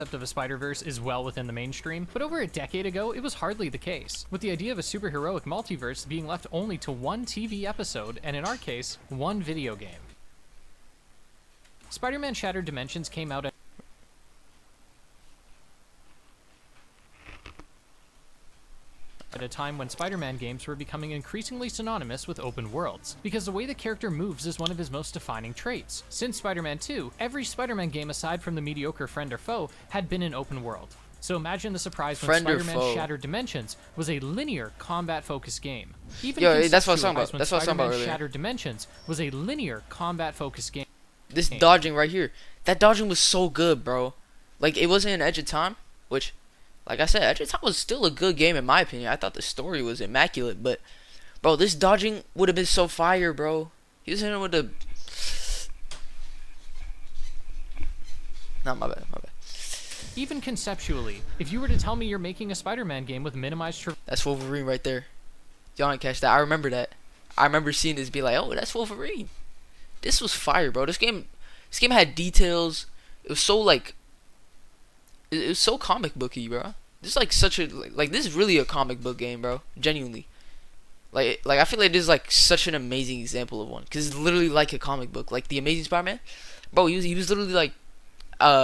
of a Spider-Verse is well within the mainstream, but over a decade ago, it was hardly the case, with the idea of a superheroic multiverse being left only to one TV episode, and in our case, one video game. Spider-Man Shattered Dimensions came out at a time when Spider-Man games were becoming increasingly synonymous with open worlds, because the way the character moves is one of his most defining traits. Since Spider-Man 2, every Spider-Man game aside from the mediocre Friend or Foe had been an open world. So imagine the surprise when Spider-Man Shattered Dimensions was a linear, combat-focused game. Even that's what I was talking about. That's what I was talking about earlier. Shattered Dimensions was a linear, combat-focused game. This dodging right here, that dodging was so good, bro. Like, it wasn't an Edge of Time, which, like I said, Edge of Time was still a good game in my opinion. I thought the story was immaculate, but, bro, this dodging would have been so fire, bro. He was hitting him with the... No, my bad. Even conceptually, if you were to tell me you're making a Spider-Man game with minimized that's Wolverine right there. Y'all didn't catch that. I remember that. I remember seeing this, be like, oh, that's Wolverine. This was fire, bro. This game had details. It was so, like, it was so comic booky, bro. This is like such a like this is really a comic book game, bro. Genuinely. Like I feel like this is like such an amazing example of one, cuz it's literally like a comic book. Like the Amazing Spider-Man, bro, he was literally like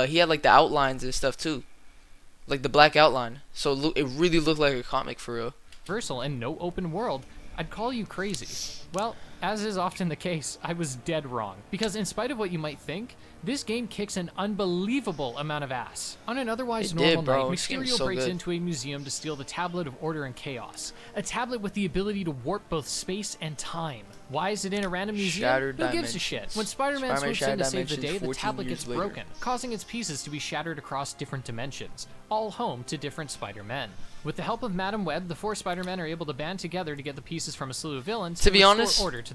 he had like the outlines and stuff too. Like the black outline. So it really looked like a comic for real. Universal and no open world, I'd call you crazy. Well, as is often the case, I was dead wrong. Because in spite of what you might think, this game kicks an unbelievable amount of ass. On an otherwise normal night, Mysterio breaks into a museum to steal the Tablet of Order and Chaos. A tablet with the ability to warp both space and time. Why is it in a random museum? Who gives a shit? When Spider-Man swoops in to save the day, the tablet gets broken, causing its pieces to be shattered across different dimensions, all home to different Spider-Men. With the help of Madam Web, the four Spider-Men are able to band together to get the pieces from a slew of villains to be honest, order to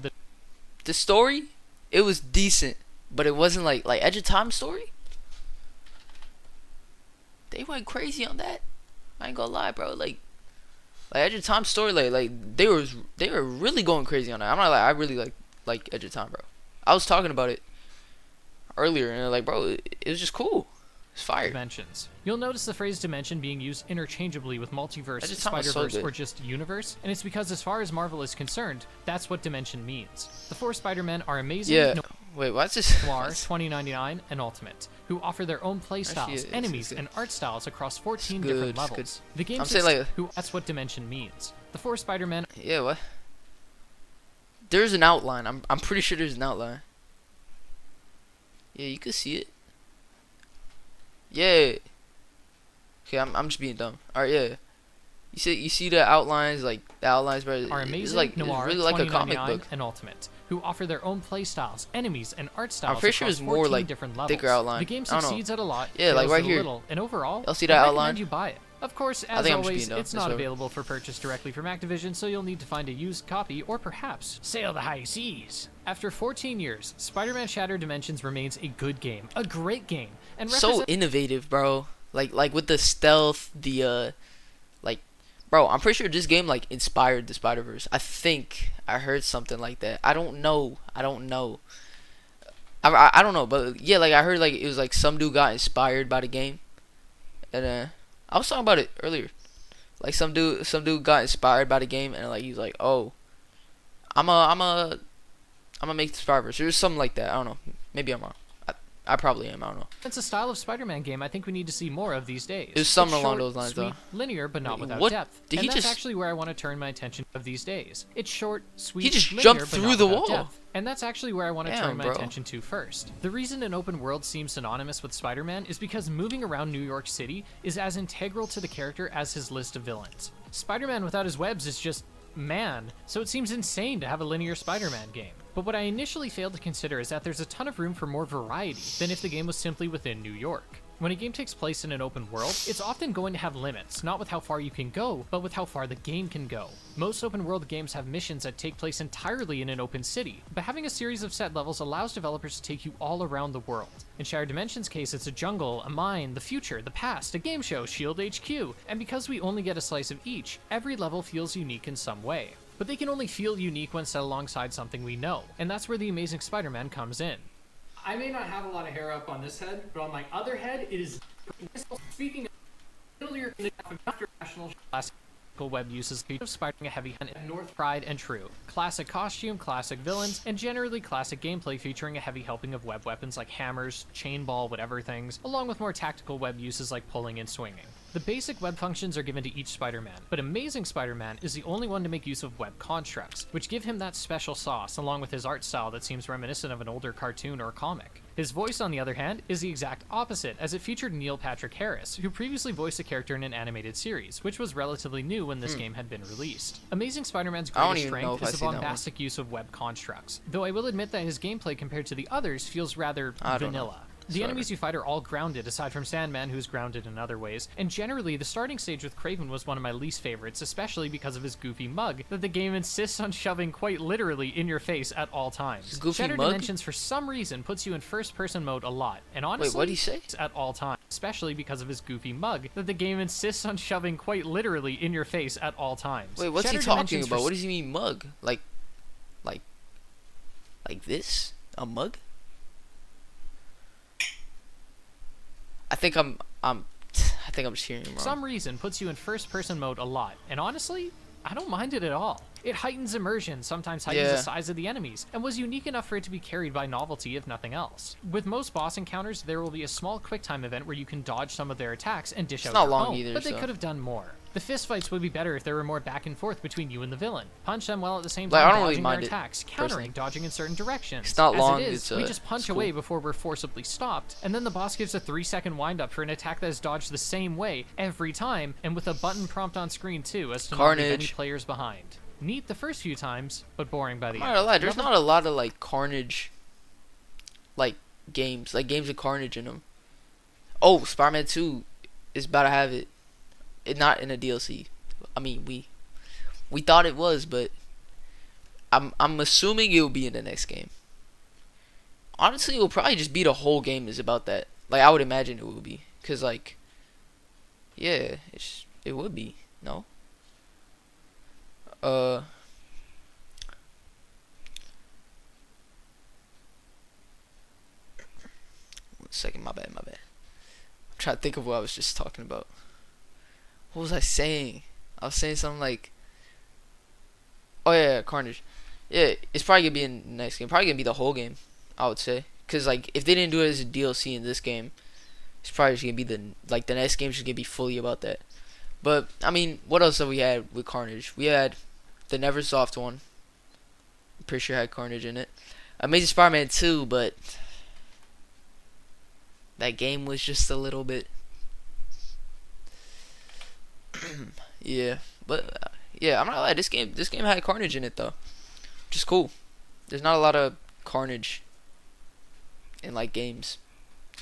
the story, it was decent, but it wasn't like Edge of Time story. They went crazy on that. I ain't gonna lie, bro. Like Edge of Time story, like they were really going crazy on that. I'm not like I really like Edge of Time, bro. I was talking about it earlier, and like, bro, it was just cool. It's fire. Dimensions. You'll notice the phrase dimension being used interchangeably with multiverse, Spider-Verse, or just universe, and it's because as far as Marvel is concerned, that's what dimension means. The four Spider-Men are amazing. Yeah. Wait, what's this? Noir, 2099, and Ultimate, who offer their own playstyles, enemies, and art styles across 14 different levels. The game that's what dimension means. The four Spider-Men. Yeah, what? There's an outline. I'm pretty sure there's an outline. Yeah, you can see it. Yeah. Okay, I'm just being dumb. Alright, yeah. You see the outlines, like the outlines, bro. Are amazing, it's like Noir, it's really like a comic book. And Ultimate, who offer their own playstyles, enemies, and art styles. I'm pretty sure it's more like different levels. thicker outline. The game succeeds at a lot. Yeah, like right here. Little, and overall, I'll see that outline. You buy it. Of course, as always, it's not available for purchase directly from Activision, so you'll need to find a used copy or perhaps sail the high seas. After 14 years, Spider-Man Shattered Dimensions remains a good game, a great game, and so innovative, bro. Like with the stealth, the like, bro, I'm pretty sure this game like inspired the Spider-Verse. I think I heard something like that. I don't know. I don't know, but yeah, like I heard like it was like some dude got inspired by the game, and I was talking about it earlier. Like some dude got inspired by the game, and like he was like, oh, I'm gonna make the Spider-Verse. Or something like that. I don't know. Maybe I'm wrong. I probably am. I don't know. It's a style of Spider-Man game I think we need to see more of these days. It's something along those lines, sweet, linear, but not without depth. That's actually where I want to turn my attention of these days. It's short, sweet, he just linear, jumped through the wall. Depth. And that's actually where I want to turn my attention to first. The reason an open world seems synonymous with Spider-Man is because moving around New York City is as integral to the character as his list of villains. Spider-Man without his webs is just man, so it seems insane to have a linear Spider-Man game. But what I initially failed to consider is that there's a ton of room for more variety than if the game was simply within New York. When a game takes place in an open world, it's often going to have limits, not with how far you can go, but with how far the game can go. Most open world games have missions that take place entirely in an open city, but having a series of set levels allows developers to take you all around the world. In Shattered Dimensions' case, it's a jungle, a mine, the future, the past, a game show, SHIELD HQ, and because we only get a slice of each, every level feels unique in some way. But they can only feel unique when set alongside something we know, and that's where the Amazing Spider-Man comes in. I may not have a lot of hair up on this head, but on my other head, it is Speaking of earlier international classical web uses of Spider-Man a heavy hunt in North Pride and True. Classic costume, classic villains, and generally classic gameplay featuring a heavy helping of web weapons like hammers, chain ball, whatever things, along with more tactical web uses like pulling and swinging. The basic web functions are given to each Spider-Man, but Amazing Spider-Man is the only one to make use of web constructs, which give him that special sauce along with his art style that seems reminiscent of an older cartoon or comic. His voice, on the other hand, is the exact opposite, as it featured Neil Patrick Harris, who previously voiced a character in an animated series, which was relatively new when this game had been released. Amazing Spider-Man's greatest strength is the bombastic use of web constructs, though I will admit that his gameplay compared to the others feels rather vanilla. The enemies you fight are all grounded, aside from Sandman, who's grounded in other ways, and generally, the starting stage with Kraven was one of my least favorites, especially because of his goofy mug that the game insists on shoving quite literally in your face at all times. Shattered Dimensions, for some reason, puts you in first-person mode a lot, and honestly, wait, what'd he say? At all times, especially because of his goofy mug that the game insists on shoving quite literally in your face at all times. Wait, what's he talking about? What does he mean mug? Like this? A mug? I think I'm just hearing him wrong. Some reason puts you in first-person mode a lot, and honestly, I don't mind it at all. It heightens immersion, sometimes heightens the size of the enemies, and was unique enough for it to be carried by novelty if nothing else. With most boss encounters, there will be a small QuickTime event where you can dodge some of their attacks and dish out your own, either, but they could have done more. The fistfights would be better if there were more back and forth between you and the villain. Punch them while at the same time dodging their attacks, countering, dodging in certain directions. It's not long, we just punch away before we're forcibly stopped, and then the boss gives a 3-second wind-up for an attack that is dodged the same way every time, and with a button prompt on screen too, as to not leave any players behind. Neat the first few times, but boring by the end. I'm not gonna lie, there's not a lot of like Carnage games with Carnage in them. Oh, Spider-Man 2 is about to have it. Not in a DLC. I mean, we thought it was, but I'm assuming it will be in the next game. Honestly, it will probably just be the whole game is about that. Like, I would imagine it would be, cause like, yeah, it would be. No. One second, my bad. I'm trying to think of what I was just talking about. What was I saying? I was saying something like, oh yeah, Carnage. Yeah, it's probably gonna be in the next game. Probably gonna be the whole game, I would say. Cause like if they didn't do it as a DLC in this game, it's probably just gonna be the next game is just gonna be fully about that. But I mean, what else have we had with Carnage? We had the Neversoft one. I'm pretty sure it had Carnage in it. Amazing Spider-Man 2, but that game was just a little bit. Yeah, but yeah, I'm not gonna lie. This game had Carnage in it though, which is cool. There's not a lot of Carnage in like games.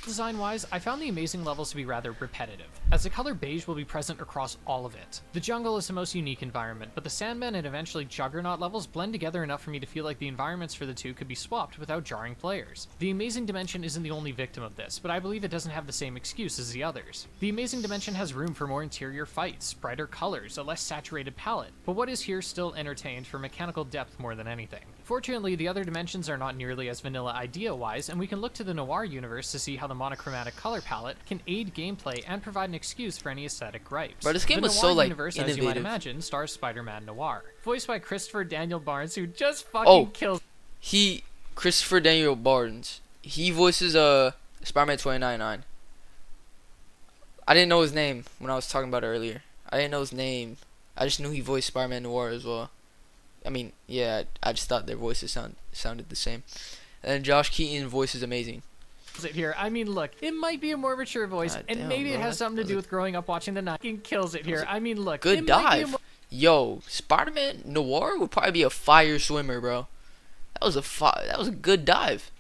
Design-wise, I found the amazing levels to be rather repetitive, as the color beige will be present across all of it. The jungle is the most unique environment, but the Sandman and eventually Juggernaut levels blend together enough for me to feel like the environments for the two could be swapped without jarring players. The Amazing Dimension isn't the only victim of this, but I believe it doesn't have the same excuse as the others. The Amazing Dimension has room for more interior fights, brighter colors, a less saturated palette, but what is here still entertained for mechanical depth more than anything. Fortunately, the other dimensions are not nearly as vanilla idea-wise, and we can look to the Noir universe to see how the monochromatic color palette can aid gameplay and provide an excuse for any aesthetic gripes. But this game was so universe, innovative. As you might imagine, stars Spider-Man Noir, voiced by Christopher Daniel Barnes, who just fucking kills. Christopher Daniel Barnes. He voices Spider-Man 2099. I didn't know his name when I was talking about it earlier. I didn't know his name. I just knew he voiced Spider-Man Noir as well. I mean, yeah, I just thought their voices sounded the same. And Josh Keaton's voice is amazing. It here. I mean, look, it might be a more mature voice, and maybe it has something to do with growing up watching the 90s. Kills it here. I mean, look, good dive. Yo, Spider-Man Noir would probably be a fire swimmer, bro. That was a good dive.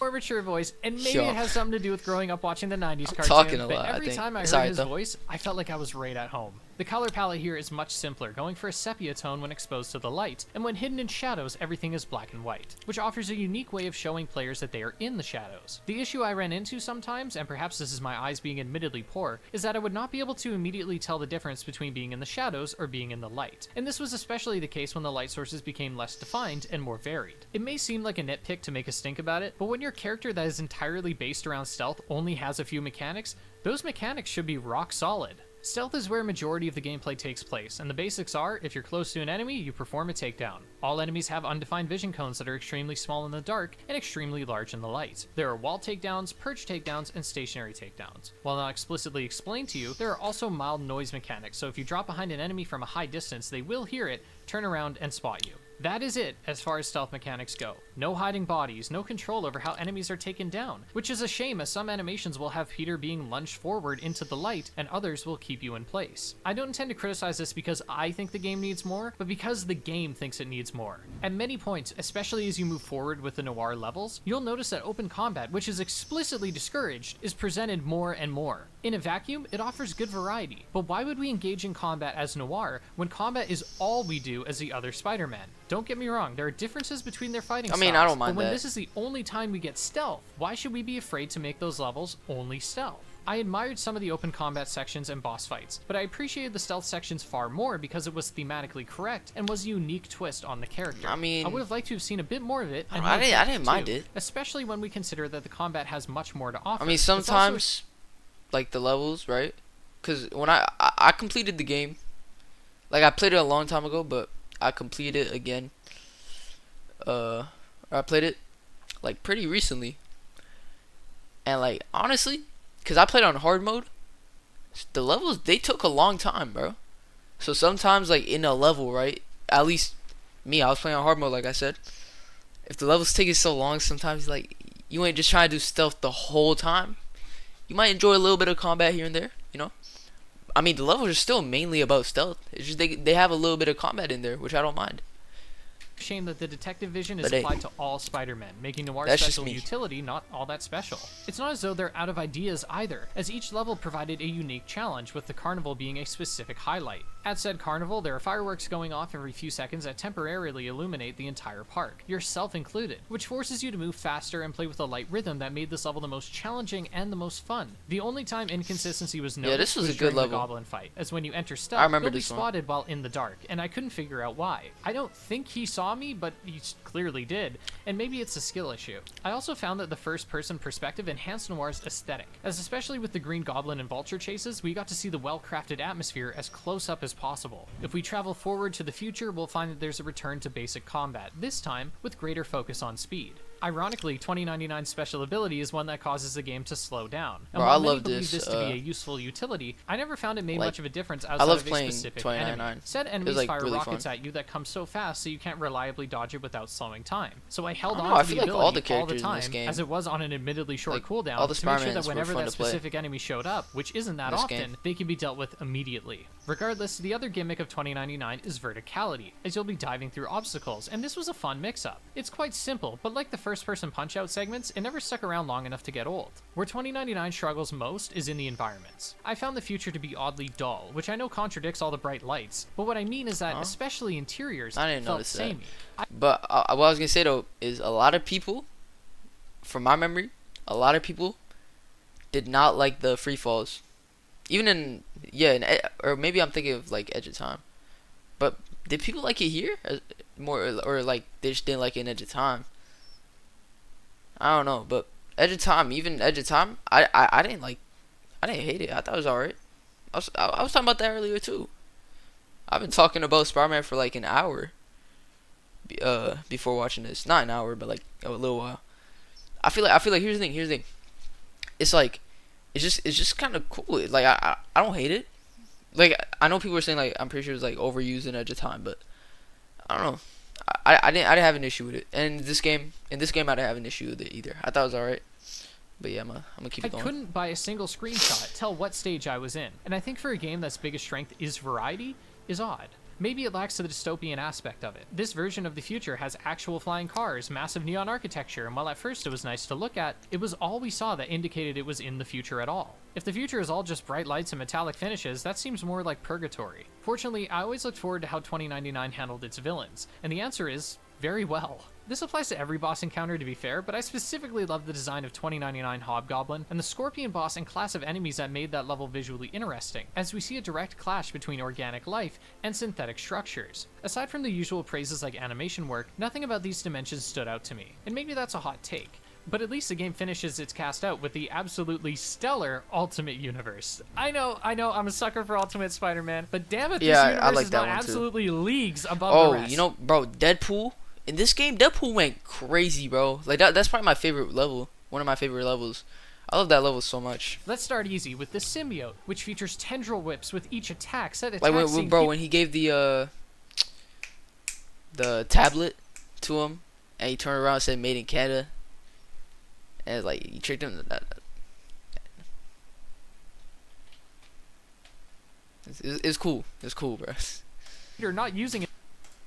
More mature voice, and maybe it has something to do with growing up watching the 90s cartoon. Talking a but lot, every time I heard his voice, I felt like I was right at home. The color palette here is much simpler, going for a sepia tone when exposed to the light, and when hidden in shadows, everything is black and white, which offers a unique way of showing players that they are in the shadows. The issue I ran into sometimes, and perhaps this is my eyes being admittedly poor, is that I would not be able to immediately tell the difference between being in the shadows or being in the light, and this was especially the case when the light sources became less defined and more varied. It may seem like a nitpick to make us think about it, but when your character that is entirely based around stealth only has a few mechanics, Those mechanics should be rock solid. Stealth is where a majority of the gameplay takes place, and the basics are, if you're close to an enemy, you perform a takedown. All enemies have undefined vision cones that are extremely small in the dark and extremely large in the light. There are wall takedowns, perch takedowns, and stationary takedowns. While not explicitly explained to you, there are also mild noise mechanics, so if you drop behind an enemy from a high distance, they will hear it, turn around, and spot you. That is it as far as stealth mechanics go. No hiding bodies, no control over how enemies are taken down, which is a shame as some animations will have Peter being lunged forward into the light and others will keep you in place. I don't intend to criticize this because I think the game needs more, but because the game thinks it needs more. At many points, especially as you move forward with the noir levels, you'll notice that open combat, which is explicitly discouraged, is presented more and more. In a vacuum, it offers good variety, but why would we engage in combat as noir when combat is all we do as the other Spider-Man? Don't get me wrong, there are differences between their fighting styles. I don't mind but when that. this is the only time we get stealth, why should we be afraid to make those levels only stealth? I admired some of the open combat sections and boss fights, but I appreciated the stealth sections far more because it was thematically correct and was a unique twist on the character. I mean, I would have liked to have seen a bit more of it. And I didn't mind it. Especially when we consider that the combat has much more to offer. I mean, sometimes, like the levels, right? Because when I completed the game, like I played it a long time ago, but I completed it again. I played it like pretty recently, and like honestly, because I played on hard mode, the levels they took a long time, bro. So sometimes like in a level, right? At least me, I was playing on hard mode, like I said. If the levels taking so long, sometimes like you ain't just trying to do stealth the whole time. You might enjoy a little bit of combat here and there, you know. I mean, the levels are still mainly about stealth. It's just they have a little bit of combat in there, which I don't mind. Shame that the detective vision is applied to all Spider-Men, making Noir's special utility not all that special. It's not as though they're out of ideas either, as each level provided a unique challenge, with the carnival being a specific highlight. At said carnival, there are fireworks going off every few seconds that temporarily illuminate the entire park, yourself included, which forces you to move faster and play with a light rhythm that made this level the most challenging and the most fun. The only time inconsistency was noticed this was a during good level. The goblin fight, as when you enter stealth, you'll be spotted one. while in the dark, and I couldn't figure out why. I don't think he saw me, but he clearly did, and maybe it's a skill issue. I also found that the first-person perspective enhanced Noir's aesthetic, as especially with the Green Goblin and Vulture chases, we got to see the well-crafted atmosphere as close up as possible. If we travel forward to the future, we'll find that there's a return to basic combat, this time with greater focus on speed. Ironically, 2099's special ability is one that causes the game to slow down. And while many believe this to be a useful utility, I never found it made much of a difference outside of a specific enemy. Said enemies fire rockets at you that come so fast so you can't reliably dodge it without slowing time. So I held on to the ability all the time, as it was on an admittedly short cooldown, to make sure that whenever that specific enemy showed up, which isn't that often, they can be dealt with immediately. Regardless, the other gimmick of 2099 is verticality, as you'll be diving through obstacles, and this was a fun mix-up. It's quite simple, but like the first-person Punch-Out segments, it never stuck around long enough to get old. Where 2099 struggles most is in the environments. I found the future to be oddly dull, which I know contradicts all the bright lights, but what I mean is that, especially interiors, felt samey. But what I was gonna say though is a lot of people, from my memory, a lot of people did not like the free falls. Even or maybe I'm thinking of like Edge of Time. But did people like it here more, or like they just didn't like it in Edge of Time? I don't know, but Edge of Time, even Edge of Time, I didn't hate it. I thought it was alright. I was talking about that earlier too. I've been talking about Spider-Man for like an hour. Before watching this, not an hour, but like a little while. I feel like here's the thing. It's like it's just kind of cool. Like I don't hate it. Like I know people are saying like I'm pretty sure it's like overused in Edge of Time, but I don't know. I didn't have an issue with it. And in this game I didn't have an issue with it either. I thought it was alright. But yeah, I'm gonna keep it going. I couldn't by a single screenshot tell what stage I was in, and I think for a game that's biggest strength is variety, is odd. Maybe it lacks the dystopian aspect of it. This version of the future has actual flying cars, massive neon architecture, and while at first it was nice to look at, it was all we saw that indicated it was in the future at all. If the future is all just bright lights and metallic finishes, that seems more like purgatory. Fortunately, I always looked forward to how 2099 handled its villains, and the answer is very well. This applies to every boss encounter, to be fair, but I specifically love the design of 2099 Hobgoblin and the Scorpion boss and class of enemies that made that level visually interesting, as we see a direct clash between organic life and synthetic structures. Aside from the usual praises like animation work, nothing about these dimensions stood out to me, and maybe that's a hot take. But at least the game finishes its cast out with the absolutely stellar Ultimate Universe. I know, I'm a sucker for Ultimate Spider-Man, but damn it, this universe is now absolutely leagues above the rest. You know, bro, Deadpool. In this game, Deadpool went crazy, bro. Like, that's probably my favorite level. One of my favorite levels. I love that level so much. Let's start easy with the symbiote, which features tendril whips with each attack. When he gave the tablet to him, and he turned around and said "Made in Canada," and like he tricked him. It's cool. It's cool, bro. You're not using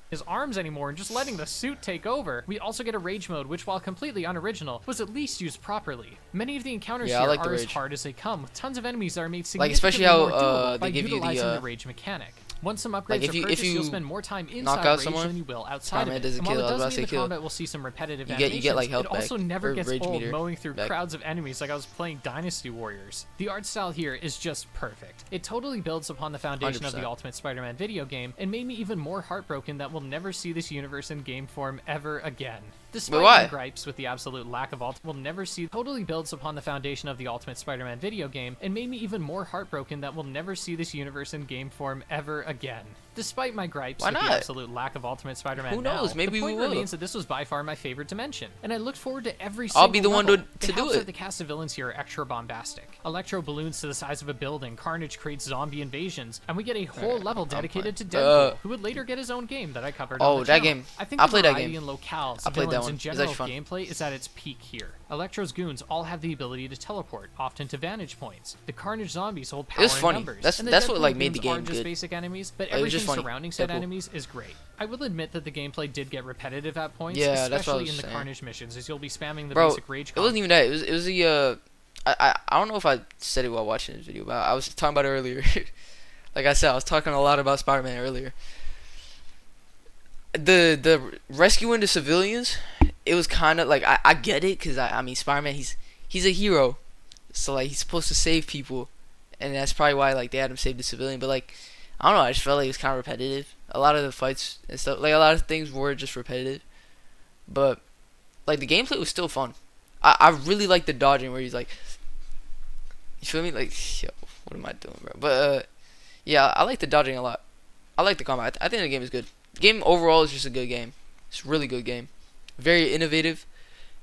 his arms anymore and just letting the suit take over. We also get a rage mode, which while completely unoriginal, was at least used properly. Many of the encounters here are as hard as they come, with tons of enemies that are made significantly more doable by utilizing the rage mechanic. Once some upgrades are purchased, you'll spend more time inside rage than you will outside of it. And while it does mean the combat will see some repetitive animations, it also never gets old mowing through crowds of enemies like I was playing Dynasty Warriors. The art style here is just perfect. It totally builds upon the foundation of the Ultimate Spider-Man video game and made me even more heartbroken that we'll never see this universe in game form ever again. Despite my gripes with the absolute lack of we'll never see totally builds upon the foundation of the Ultimate Spider-Man video game and made me even more heartbroken that we'll never see this universe in game form ever again. Despite my gripes with the absolute lack of Ultimate Spider-Man, who knows? Now, maybe the point we will. remains that this was by far my favorite dimension, and I looked forward to every single I'll be the one to do it. The cast of villains here are extra bombastic. Electro balloons to the size of a building, Carnage creates zombie invasions, and we get a whole level dedicated to Deadpool, who would later get his own game that I covered on the channel. Game. I think I the played that variety game. in locales, villains, and general gameplay is at its peak here. Electro's goons all have the ability to teleport, often to vantage points. The Carnage zombies hold power in numbers. That's what like made the game aren't just good. Basic enemies, but everything surrounding said enemies is great. I will admit that the gameplay did get repetitive at points, especially in the Carnage missions, as you'll be spamming the basic rage. It wasn't even that. It was the I don't know if I said it while watching this video, but I was talking about it earlier. Like I said, I was talking a lot about Spider-Man earlier. The rescuing the civilians, it was kind of like I get it, because I mean Spider-Man, he's a hero, so like he's supposed to save people, and that's probably why like they had him save the civilian. But like I don't know, I just felt like it was kind of repetitive. A lot of the fights and stuff, like a lot of things were just repetitive, but like the gameplay was still fun. I really like the dodging where he's like, you feel me, like yo, what am I doing, bro? But yeah, I like the dodging a lot. I like the combat. I think the game is good. The game overall is just a good game. It's a really good game. Very innovative,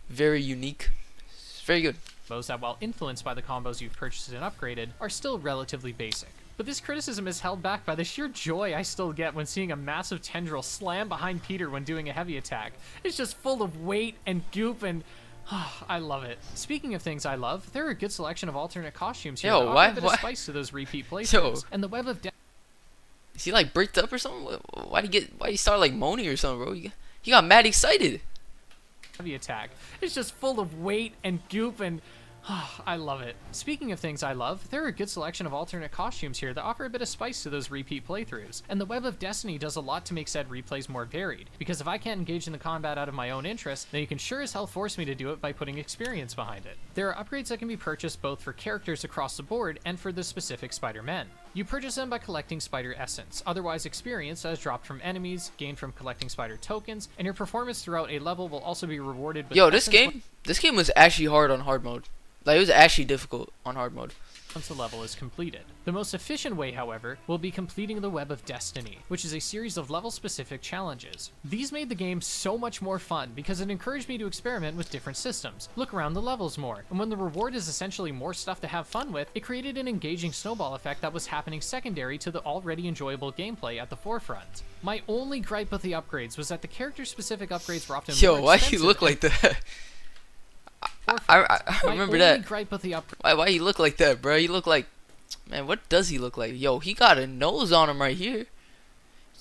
very unique. It's very good. That, while influenced by the combos you've purchased and upgraded, are still relatively basic. But this criticism is held back by the sheer joy I still get when seeing a massive tendril slam behind Peter when doing a heavy attack. It's just full of weight and goop and I love it. Speaking of things I love, there are a good selection of alternate costumes here. Yo, why? A bit of spice to those repeat playthroughs. And the web of death. Is he like bricked up or something? Why'd he start like moaning or something, bro? He got mad excited. Heavy attack. It's just full of weight and goop and I love it. Speaking of things I love, there are a good selection of alternate costumes here that offer a bit of spice to those repeat playthroughs, and the Web of Destiny does a lot to make said replays more varied, because if I can't engage in the combat out of my own interest, then you can sure as hell force me to do it by putting experience behind it. There are upgrades that can be purchased both for characters across the board and for the specific Spider-Men. You purchase them by collecting Spider Essence, otherwise experience as dropped from enemies, gained from collecting Spider Tokens, and your performance throughout a level will also be rewarded with this game was actually hard on hard mode. Like, it was actually difficult on hard mode. Once the level is completed. The most efficient way, however, will be completing the Web of Destiny, which is a series of level-specific challenges. These made the game so much more fun because it encouraged me to experiment with different systems, look around the levels more, and when the reward is essentially more stuff to have fun with, it created an engaging snowball effect that was happening secondary to the already enjoyable gameplay at the forefront. My only gripe with the upgrades was that the character-specific upgrades were often more expensive. Why you look like that? I remember that. Why you look like that, bro? You look like, man, what does he look like? Yo, he got a nose on him right here.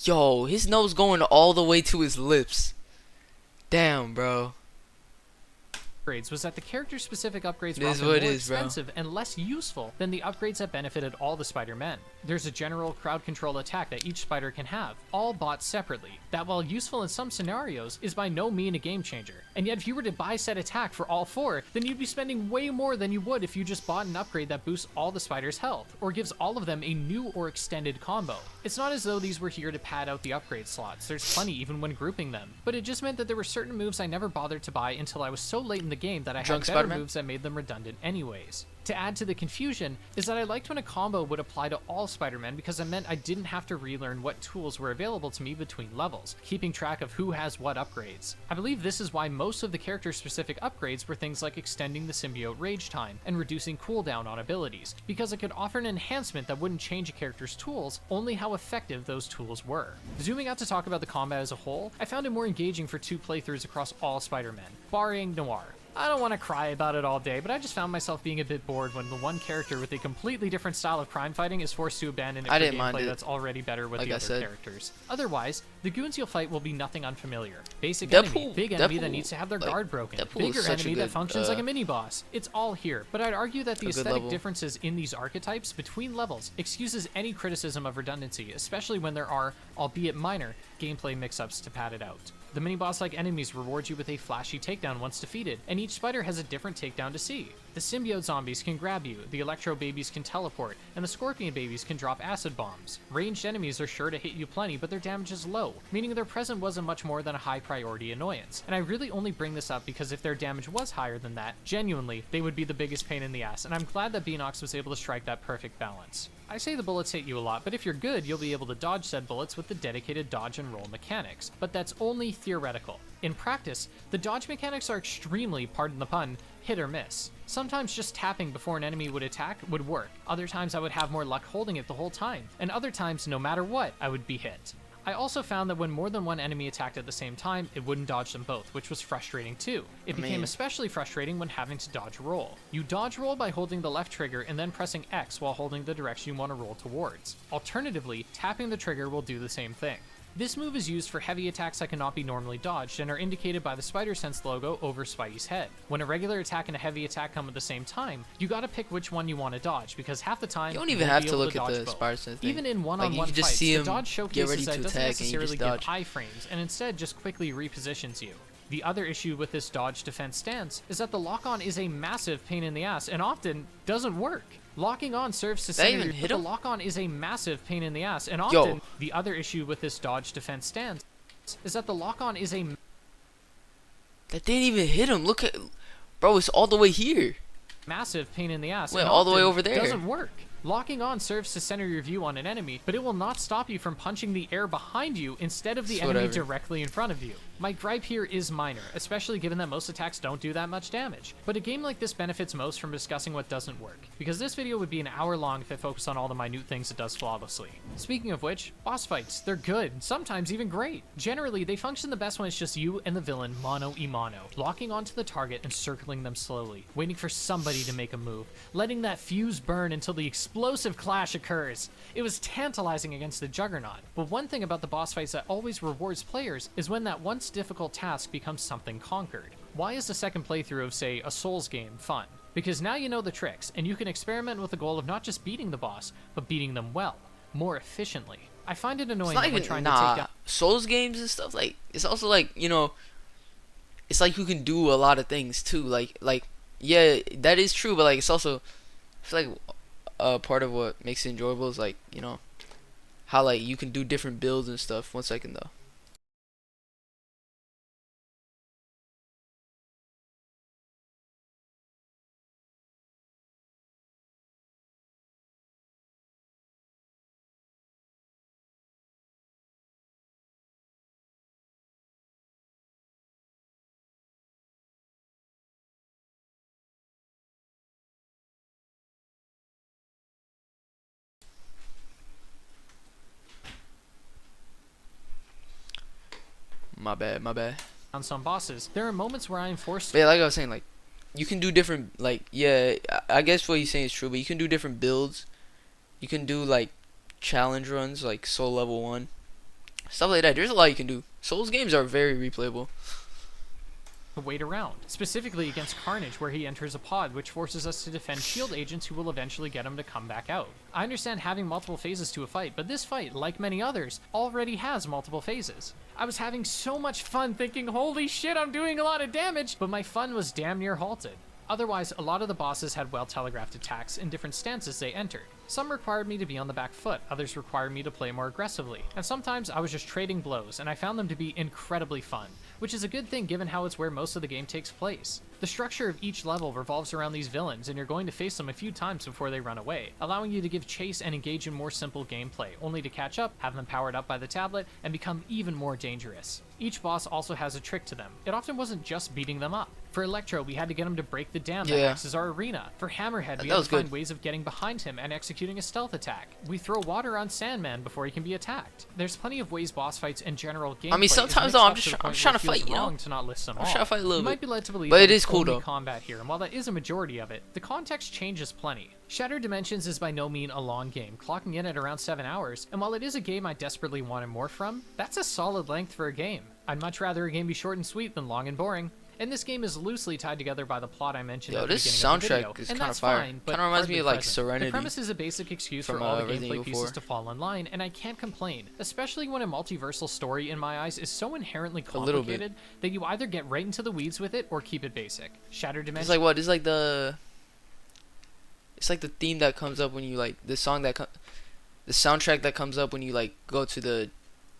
Yo, his nose going all the way to his lips. Damn, bro. Was that the character-specific upgrades were often more expensive and less useful than the upgrades that benefited all the Spider-Men. There's a general crowd control attack that each spider can have, all bought separately, that while useful in some scenarios, is by no means a game changer. And yet if you were to buy said attack for all four, then you'd be spending way more than you would if you just bought an upgrade that boosts all the spiders' health, or gives all of them a new or extended combo. It's not as though these were here to pad out the upgrade slots, there's plenty even when grouping them, but it just meant that there were certain moves I never bothered to buy until I was so late in the game that I Drunk had better Spiderman? moves that made them redundant anyways. To add to the confusion is that I liked when a combo would apply to all Spider-Men because it meant I didn't have to relearn what tools were available to me between levels, keeping track of who has what upgrades. I believe this is why most of the character-specific upgrades were things like extending the symbiote rage time and reducing cooldown on abilities, because it could offer an enhancement that wouldn't change a character's tools, only how effective those tools were. Zooming out to talk about the combat as a whole, I found it more engaging for 2 playthroughs across all Spider-Men, barring Noir. I don't want to cry about it all day, but I just found myself being a bit bored when the one character with a completely different style of crime fighting is forced to abandon it for gameplay that's already better with the other characters. Otherwise, the goons you'll fight will be nothing unfamiliar. Basic enemy, big enemy that needs to have their guard broken, bigger enemy that functions like a mini-boss. It's all here, but I'd argue that the aesthetic differences in these archetypes between levels excuses any criticism of redundancy, especially when there are, albeit minor, gameplay mix-ups to pad it out. The mini-boss-like enemies reward you with a flashy takedown once defeated, and each spider has a different takedown to see. The symbiote zombies can grab you, the electro babies can teleport, and the scorpion babies can drop acid bombs. Ranged enemies are sure to hit you plenty, but their damage is low, meaning their presence wasn't much more than a high-priority annoyance. And I really only bring this up because if their damage was higher than that, genuinely, they would be the biggest pain in the ass, and I'm glad that Beanox was able to strike that perfect balance. I say the bullets hit you a lot, but if you're good, you'll be able to dodge said bullets with the dedicated dodge and roll mechanics, but that's only theoretical. In practice, the dodge mechanics are extremely, pardon the pun, hit or miss. Sometimes just tapping before an enemy would attack would work, other times I would have more luck holding it the whole time, and other times, no matter what, I would be hit. I also found that when more than one enemy attacked at the same time, it wouldn't dodge them both, which was frustrating too. It became especially frustrating when having to dodge roll. You dodge roll by holding the left trigger and then pressing X while holding the direction you want to roll towards. Alternatively, tapping the trigger will do the same thing. This move is used for heavy attacks that cannot be normally dodged and are indicated by the Spider Sense logo over Spidey's head. When a regular attack and a heavy attack come at the same time, you gotta pick which one you want to dodge, because half the time you don't even have to look at the Spider Sense thing. Even in one-on-one fights, the dodge showcases that it doesn't necessarily give high frames, and instead just quickly repositions you. The other issue with this dodge defense stance is that the lock-on is a massive pain in the ass and often doesn't work. Locking on serves to center your, but the lock-on is a massive pain in the ass, and often the other issue with this dodge defense stance is that the lock-on is a that didn't even hit him. Look at, bro, it's all the way here. Massive pain in the ass. Wait, all the way over there. Doesn't work. Locking on serves to center your view on an enemy, but it will not stop you from punching the air behind you instead of the enemy directly in front of you. My gripe here is minor, especially given that most attacks don't do that much damage. But a game like this benefits most from discussing what doesn't work, because this video would be an hour long if it focused on all the minute things it does flawlessly. Speaking of which, boss fights, they're good, sometimes even great. Generally, they function the best when it's just you and the villain mano-a-mano, locking onto the target and circling them slowly, waiting for somebody to make a move, letting that fuse burn until the explosive clash occurs. It was tantalizing against the Juggernaut, but one thing about the boss fights that always rewards players is when that once difficult task becomes something conquered. Why is the second playthrough of, say, a Souls game fun? Because now you know the tricks, and you can experiment with the goal of not just beating the boss, but beating them well, more efficiently. I find it annoying when trying to take down Souls games and stuff, like, it's also like, you know, it's like you can do a lot of things too, like yeah, that is true, but like it's also, I feel like part of what makes it enjoyable is like, you know, how like you can do different builds and stuff. 1 second though. My bad. On some bosses, there are moments where I am forced to. Yeah, like I was saying, like, you can do different, like, yeah, I guess what you're saying is true, but you can do different builds. You can do, like, challenge runs, like Soul Level 1. Stuff like that. There's a lot you can do. Souls games are very replayable. Wait around, specifically against Carnage, where he enters a pod, which forces us to defend shield agents who will eventually get him to come back out. I understand having multiple phases to a fight, but this fight, like many others, already has multiple phases. I was having so much fun thinking, holy shit, I'm doing a lot of damage, but my fun was damn near halted. Otherwise, a lot of the bosses had well-telegraphed attacks and different stances they entered. Some required me to be on the back foot, others required me to play more aggressively, and sometimes I was just trading blows, and I found them to be incredibly fun, which is a good thing given how it's where most of the game takes place. The structure of each level revolves around these villains, and you're going to face them a few times before they run away, allowing you to give chase and engage in more simple gameplay, only to catch up, have them powered up by the tablet, and become even more dangerous. Each boss also has a trick to them. It often wasn't just beating them up. For Electro, we had to get him to break the dam that acts as our arena. For Hammerhead, we had to find ways of getting behind him and executing a stealth attack. We throw water on Sandman before he can be attacked. There's plenty of ways boss fights and general gameplay. I mean, sometimes though, I'm trying to fight, you know? To not list them all. I'm trying to fight a little you bit. might be led to believe but that it is cool though. Combat here, and while that is a majority of it, the context changes plenty. Shattered Dimensions is by no means a long game, clocking in at around 7 hours, and while it is a game I desperately wanted more from, that's a solid length for a game. I'd much rather a game be short and sweet than long and boring. And this game is loosely tied together by the plot I mentioned at the beginning of the video. Yo, this soundtrack is kind of fire. Kind of reminds me of like Serenity. The premise is a basic excuse for all the gameplay pieces to fall in line, and I can't complain, especially when a multiversal story, in my eyes, is so inherently complicated that you either get right into the weeds with it or keep it basic. Shattered Dimensions. It's like what? It's like the theme that comes up when you like the soundtrack that comes up when you like go to the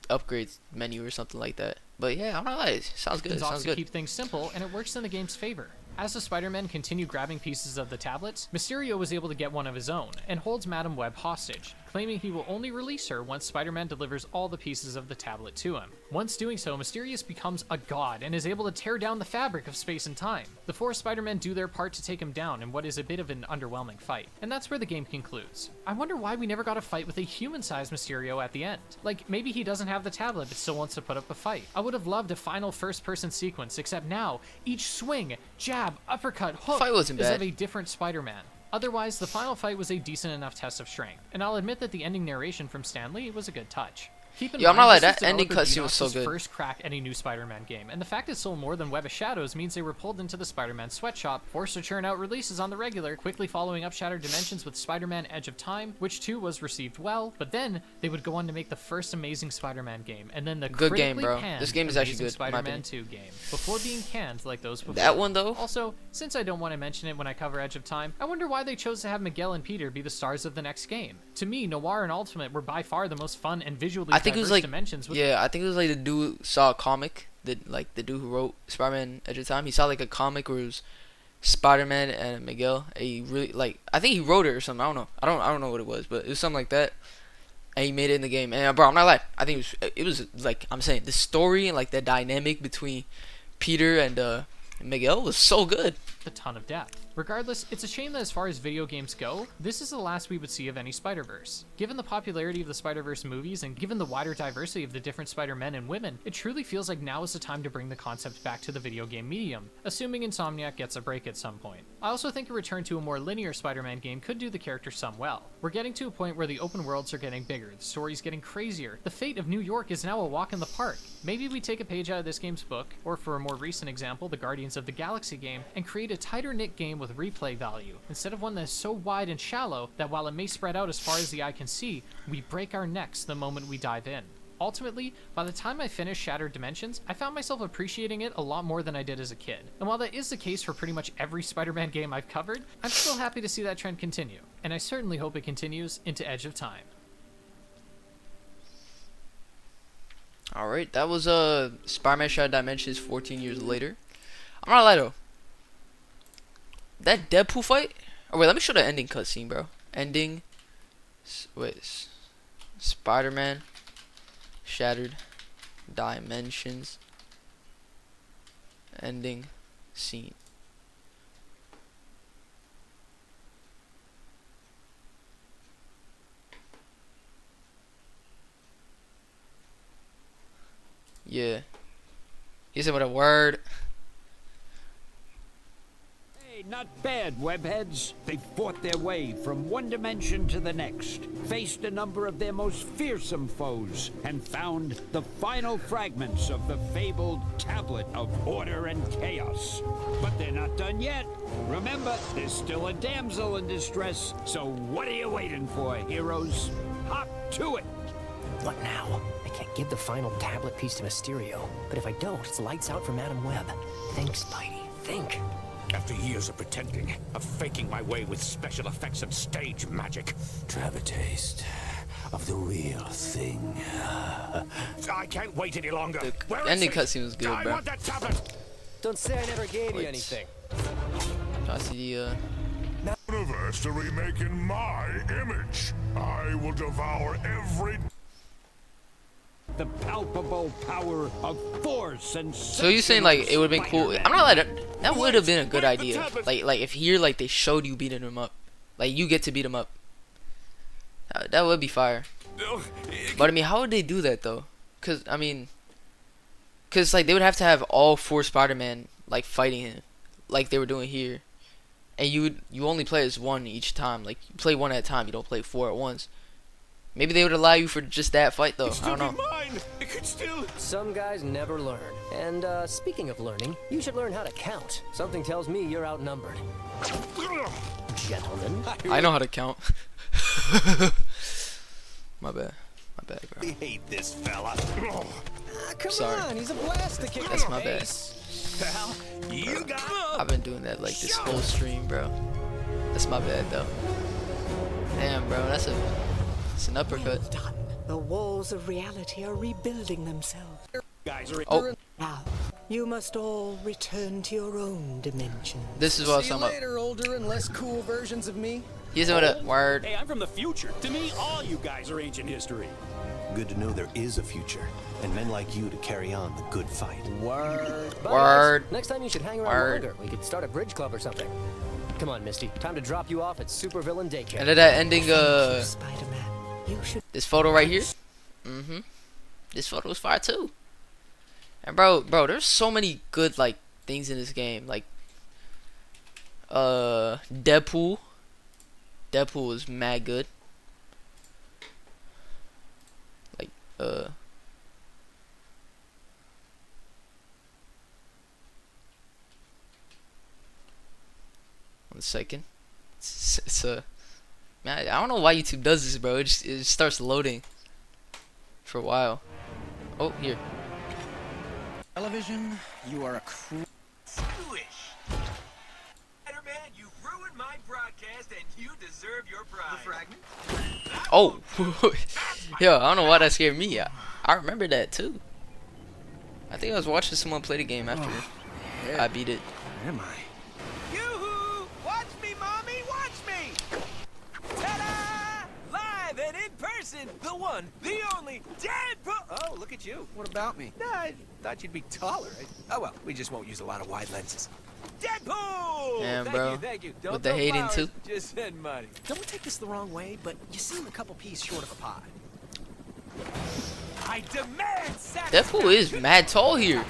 upgrades menu or something like that. But yeah, I'm not lying. Sounds good. Sounds good. Keep things simple, and it works in the game's favor. As the Spider-Men continue grabbing pieces of the tablets, Mysterio was able to get one of his own, and holds Madam Web hostage, claiming he will only release her once Spider-Man delivers all the pieces of the tablet to him. Once doing so, Mysterious becomes a god, and is able to tear down the fabric of space and time. The 4 Spider-Men do their part to take him down in what is a bit of an underwhelming fight, and that's where the game concludes. I wonder why we never got a fight with a human-sized Mysterio at the end. Like, maybe he doesn't have the tablet but still wants to put up a fight. I would have loved a final first-person sequence, except now, each swing, jab, uppercut, hook is of a different Spider-Man. Otherwise, the final fight was a decent enough test of strength, and I'll admit that the ending narration from Stan Lee was a good touch. Keep in mind, I'm not like that ending cutscene was so good. First crack at a new Spider-Man game, and the fact it sold more than Web of Shadows means they were pulled into the Spider-Man sweatshop, forced to churn out releases on the regular, quickly following up Shattered Dimensions with Spider-Man Edge of Time, which too was received well, but then they would go on to make the first Amazing Spider-Man game, and then the good game, bro. Panned this game is actually good. Spider-Man 2 game, before being canned like those before. That one though. Also, since I don't want to mention it when I cover Edge of Time, I wonder why they chose to have Miguel and Peter be the stars of the next game. To me, Noir and Ultimate were by far the most fun and visually diverse Dimensions. Yeah, I think it was like the dude saw a comic, the dude who wrote Spider-Man Edge of Time. He saw like a comic where it was Spider-Man and Miguel. And he really I think he wrote it or something. I don't know. I don't know what it was, but it was something like that. And he made it in the game. And bro, I'm not lying. I think it was like I'm saying the story and like the dynamic between Peter and Miguel was so good. A ton of depth. Regardless, it's a shame that as far as video games go, this is the last we would see of any Spider-Verse. Given the popularity of the Spider-Verse movies and given the wider diversity of the different Spider-Men and women, it truly feels like now is the time to bring the concept back to the video game medium, assuming Insomniac gets a break at some point. I also think a return to a more linear Spider-Man game could do the character some well. We're getting to a point where the open worlds are getting bigger, the story's getting crazier, the fate of New York is now a walk in the park. Maybe we take a page out of this game's book, or for a more recent example, the Guardians of the Galaxy game, and create a tighter-knit game with replay value, instead of one that is so wide and shallow that while it may spread out as far as the eye can see, we break our necks the moment we dive in. Ultimately, by the time I finished Shattered Dimensions, I found myself appreciating it a lot more than I did as a kid. And while that is the case for pretty much every Spider-Man game I've covered, I'm still happy to see that trend continue, and I certainly hope it continues into Edge of Time. Alright, that was Spider-Man Shattered Dimensions 14 years later. I'm not gonna lie though. That Deadpool fight? Oh wait, let me show the ending cutscene, bro. Ending. Wait. Spider-Man Shattered Dimensions. Ending scene. Yeah. He said with a word. Not bad, webheads. They fought their way from one dimension to the next, faced a number of their most fearsome foes, and found the final fragments of the fabled Tablet of Order and Chaos. But they're not done yet. Remember, there's still a damsel in distress, so what are you waiting for, heroes? Hop to it! What now? I can't give the final tablet piece to Mysterio, but if I don't, it's lights out for Madam Web. Think, Spidey, think. After years of pretending, of faking my way with special effects and stage magic, To have a taste of the real thing. I can't wait any longer. The Where is ending it? cutscene was good, I bro. want that tablet. Don't say I never gave you Wait. anything. I see the Universe to remake in my image. I will devour every. The palpable power of force and So you saying like it would have been cool? I'm not like that would have been a good idea. Like if here like they showed you beating him up, like you get to beat him up. That would be fire. But I mean, how would they do that though? Cause like they would have to have all 4 Spider-Man like fighting him, like they were doing here, and you only play as one each time. Like you play one at a time. You don't play 4 at once. Maybe they would allow you for just that fight though. I don't know. It could still. Some guys never learn. And speaking of learning, you should learn how to count. Something tells me you're outnumbered. Gentlemen. I know how to count. My bad, bro. I hate this fella. Come Sorry. on, he's a blast to kick That's in the my bad. face. Pal, you got. I've been doing that like this whole stream, bro. That's my bad though. Damn, bro, it's an uppercut. Done. The walls of reality are rebuilding themselves. Guys are. Oh, Now, you must all return to your own dimension. this is what I was talking about. later, older and less cool versions of me. He's with a word. Hey, I'm from the future. To me, all you guys are ancient history. Good to know there is a future, and men like you to carry on the good fight. Word. Word. Next time you should hang around Word. longer. We could start a bridge club or something. Come on, Misty. Time to drop you off at Supervillain Daycare. And that ending, Spider-Man, you should this photo right here. This photo is fire too. And bro, there's so many good like things in this game. Like, Deadpool. Deadpool is mad good. Like, 1 second. It's man, I don't know why YouTube does this, bro. It just starts loading for a while. Oh, here. Television, you are a cruel. Spider-Man, you ruined my broadcast and you deserve your prize. The fragment? Oh, yo, I don't know why that scared me. I remember that too. I think I was watching someone play the game after I beat it. Where am I? Yoo-hoo! Watch me, mommy, watch me! Ta-da! Live and in person, the one, the only, Deadpool! Oh, look at you. What about me? Nah, I thought you'd be taller. Oh, well, we just won't use a lot of wide lenses. Deadpool! Damn, Thank bro. you, thank you. Don't With the throw hating, flowers, too. Just send money. Don't take this the wrong way, but you seem a couple pieces short of a pie. I demand satisfaction! Deadpool is mad tall here.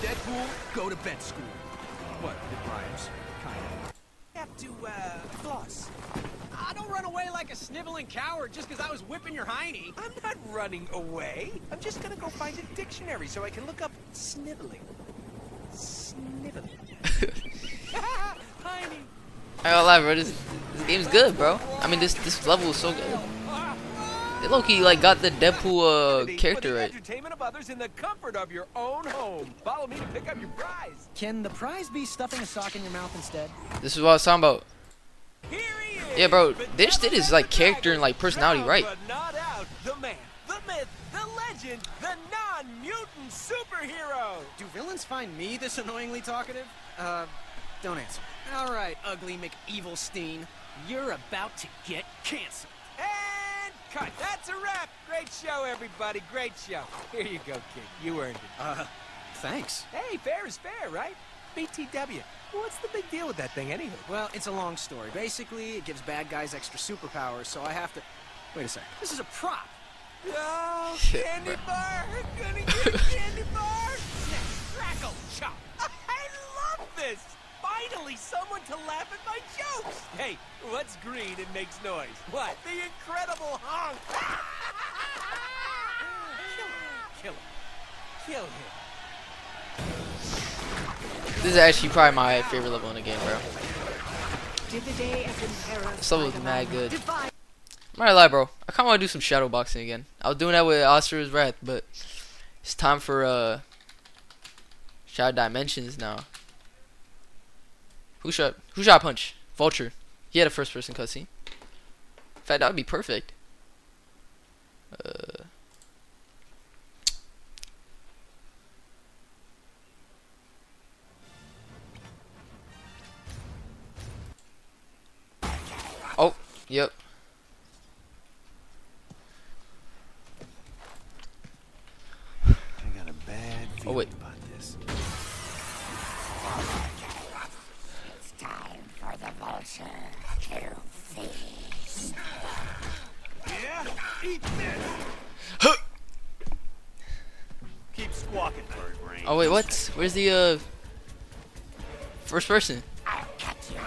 Deadpool, go to bed school. What, it rhymes? Kind of. Have to, floss. Don't run away like a sniveling coward just because I was whipping your hiney. I'm not running away. I'm just gonna go find a dictionary so I can look up sniveling. Sniveling. Hiney. I ain't gonna lie, bro. This game's good, bro. I mean, this level is so good. They low-key like got the Deadpool character For the right. entertainment of others in the comfort of your own home. Follow me to pick up your prize. Can the prize be stuffing a sock in your mouth instead? This is what I was talking about. Here he is. Yeah, bro. the They just did his like character and like personality Down right. but not out. The man, the myth, the legend, the non-mutant superhero. Do villains find me this annoyingly talkative? Don't answer. All right, ugly McEvilstein. You're about to get canceled. And cut. That's a wrap. Great show, everybody. Great show. Here you go, kid. You earned it. Thanks. Hey, fair is fair, right? BTW. What's the big deal with that thing, anyway? Well, it's a long story. Basically, it gives bad guys extra superpowers, so I have to... Wait a sec. This is a prop. Oh, Shit, candy bro. bar. Gonna get a candy bar. Snap, crackle, chop. I love this. Finally, someone to laugh at my jokes. Hey, what's green and makes noise? What? The Incredible Honk. Kill him. Kill him. Kill him. This is actually probably my favorite level in the game, bro. did the day as in terror. This level is mad good. I'm not gonna lie, bro. I kinda wanna do some shadow boxing again. I was doing that with Oscar's Wrath, but it's time for Shattered Dimensions now. Who shot Punch? Vulture. He had a first person cutscene. In fact, that would be perfect. Oh, yep. I got a bad feeling about this. It's time for the vulture to feast. Yeah? Eat this! Keep squawking, bird brain. Oh wait, what? Where's the first person? I'll cut you.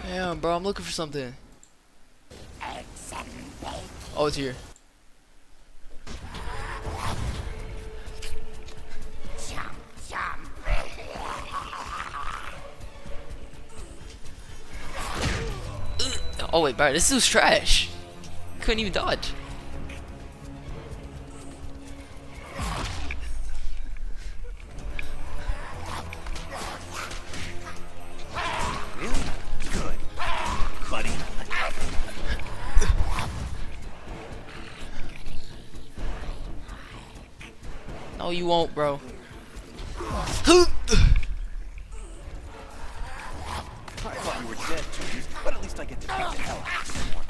Damn, bro, I'm looking for something. Oh, it's here. Oh wait, bro, this was trash. Couldn't even dodge. Really? Good. Buddy. No, you won't, bro. I thought you were dead, Judy, but at least I get to beat the hell out of someone.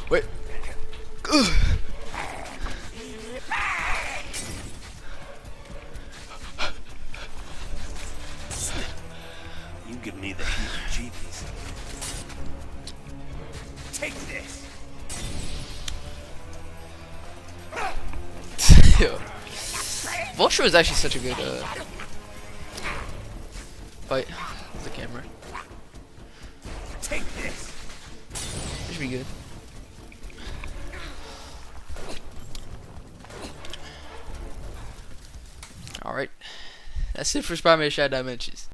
Wait. You give me the heebie-jeebies. Take this! Vulture was actually such a good fight. The camera. Take this! This should be good. Alright. That's it for Spider-Man Shattered Dimensions.